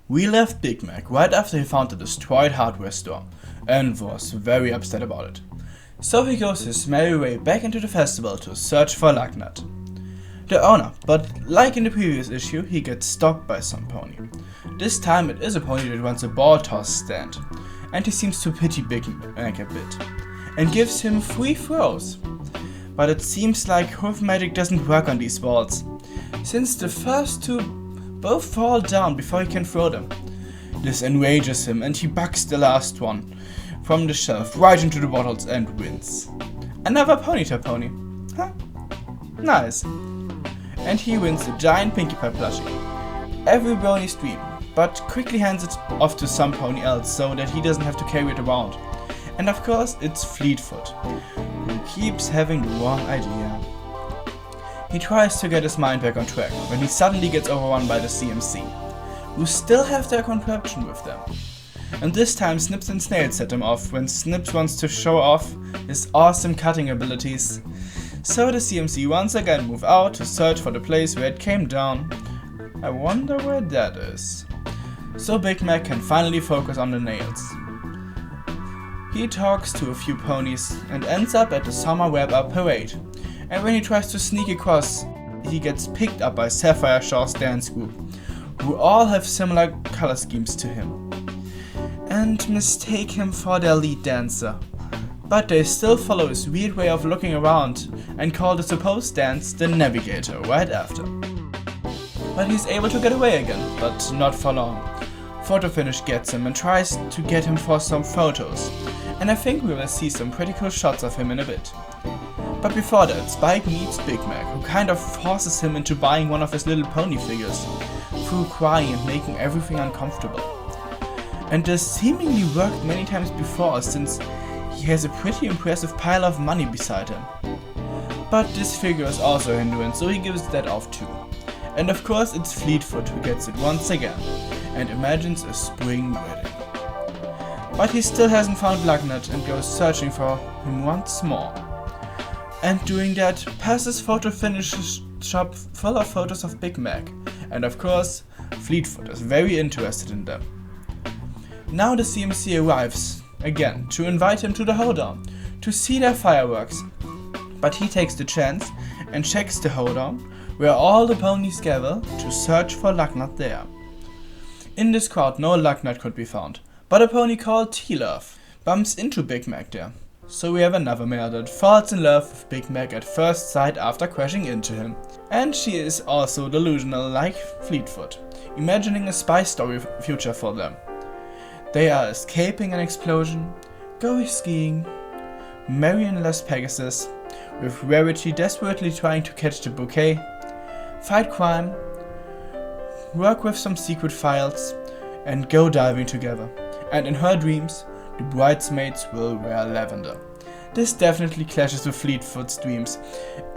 We left Big Mac right after he found the destroyed hardware store and was very upset about it. So he goes his merry way back into the festival to search for Lugnut, the owner, but like in the previous issue, he gets stalked by some pony. This time it is a pony that runs a ball toss stand, and he seems to pity Big Mac a bit, and gives him free throws. But it seems like hoof magic doesn't work on these balls, since the first two both fall down before he can throw them. This enrages him and he bucks the last one from the shelf right into the bottles and wins. Another ponytail pony. Huh? Nice. And he wins a giant Pinkie Pie plushie. Every brony's dream, but quickly hands it off to some pony else so that he doesn't have to carry it around. And of course it's Fleetfoot, who keeps having the wrong idea. He tries to get his mind back on track when he suddenly gets overrun by the CMC, who still have their contraption with them. And this time Snips and Snails set him off when Snips wants to show off his awesome cutting abilities. So the CMC once again move out to search for the place where it came down. I wonder where that is. So Big Mac can finally focus on the nails. He talks to a few ponies and ends up at the Summer Wrap-Up Parade. And when he tries to sneak across, he gets picked up by Sapphire Shaw's dance group, who all have similar color schemes to him, and mistake him for their lead dancer. But they still follow his weird way of looking around and call the supposed dance the Navigator right after. But he's able to get away again, but not for long. Photo Finish gets him and tries to get him for some photos, and I think we will see some pretty cool shots of him in a bit. But before that, Spike meets Big Mac, who kind of forces him into buying one of his little pony figures, through crying and making everything uncomfortable. And this seemingly worked many times before, since he has a pretty impressive pile of money beside him. But this figure is also a hindrance, so he gives that off too. And of course it's Fleetfoot who gets it once again, and imagines a spring wedding. But he still hasn't found Lugnut and goes searching for him once more. And doing that, passes Photo Finish's shop full of photos of Big Mac, and of course, Fleetfoot is very interested in them. Now the CMC arrives again to invite him to the hoedown to see their fireworks, but he takes the chance and checks the hoedown where all the ponies gather to search for Lugnut there. In this crowd no Lugnut could be found, but a pony called T-Love bumps into Big Mac there. So we have another mare that falls in love with Big Mac at first sight after crashing into him. And she is also delusional like Fleetfoot, imagining a spy story future for them. They are escaping an explosion, going skiing, marry in Las Pegasus, with Rarity desperately trying to catch the bouquet, fight crime, work with some secret files, and go diving together. And in her dreams, the bridesmaids will wear lavender. This definitely clashes with Fleetfoot's dreams,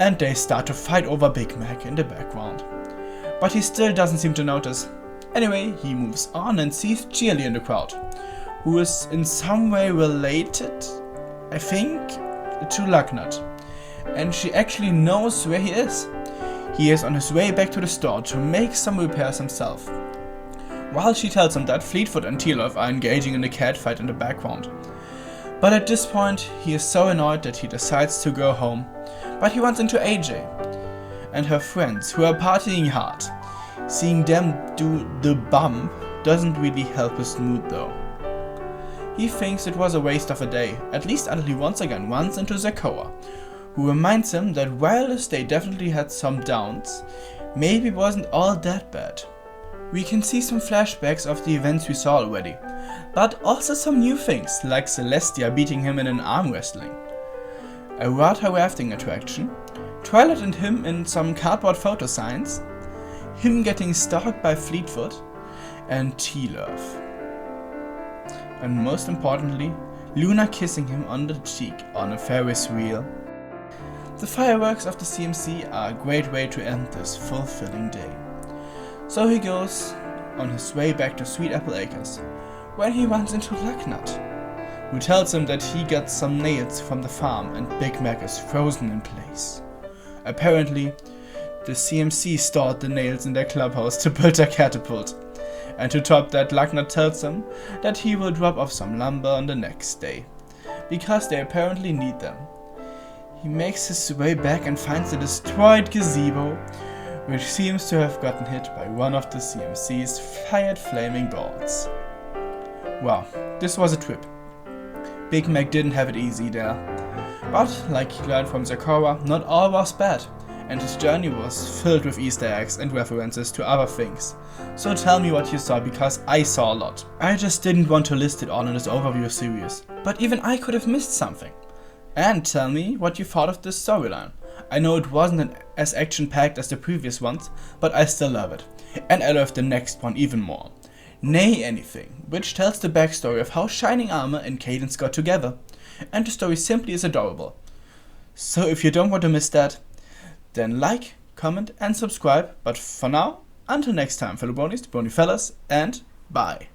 and they start to fight over Big Mac in the background. But he still doesn't seem to notice. Anyway, he moves on and sees Cheerly in the crowd, who is in some way related, I think, to Lugnut. And she actually knows where he is. He is on his way back to the store to make some repairs himself. While she tells him that Fleetfoot and T-Love are engaging in a catfight in the background. But at this point, he is so annoyed that he decides to go home, but he runs into AJ and her friends, who are partying hard. Seeing them do the bump doesn't really help his mood though. He thinks it was a waste of a day, at least until he once again runs into Zakoa, who reminds him that while his day definitely had some downs, maybe it wasn't all that bad. We can see some flashbacks of the events we saw already, but also some new things, like Celestia beating him in an arm wrestling, a water rafting attraction, Twilight and him in some cardboard photo signs, him getting stalked by Fleetfoot, and T-Love. And most importantly, Luna kissing him on the cheek on a Ferris wheel. The fireworks of the CMC are a great way to end this fulfilling day. So he goes on his way back to Sweet Apple Acres, when he runs into Lugnut, who tells him that he got some nails from the farm and Big Mac is frozen in place. Apparently, the CMC stored the nails in their clubhouse to build their catapult, And to top that, Lagnat tells them that he will drop off some lumber on the next day, because they apparently need them. He makes his way back and finds the destroyed Gazebo, which seems to have gotten hit by one of the CMC's fired flaming bolts. Wow, this was a trip. Big Mac didn't have it easy there. But, like he learned from Sakura, not all was bad, and his journey was filled with Easter eggs and references to other things. So tell me what you saw, because I saw a lot. I just didn't want to list it all in this overview series, but even I could have missed something. And tell me what you thought of this storyline. I know it wasn't as action-packed as the previous ones, but I still love it. And I love the next one even more. Nay Anything, which tells the backstory of how Shining Armor and Cadence got together. And the story simply is adorable. So if you don't want to miss that, then like, comment and subscribe. But for now, until next time, fellow bronies, brony fellas, and bye.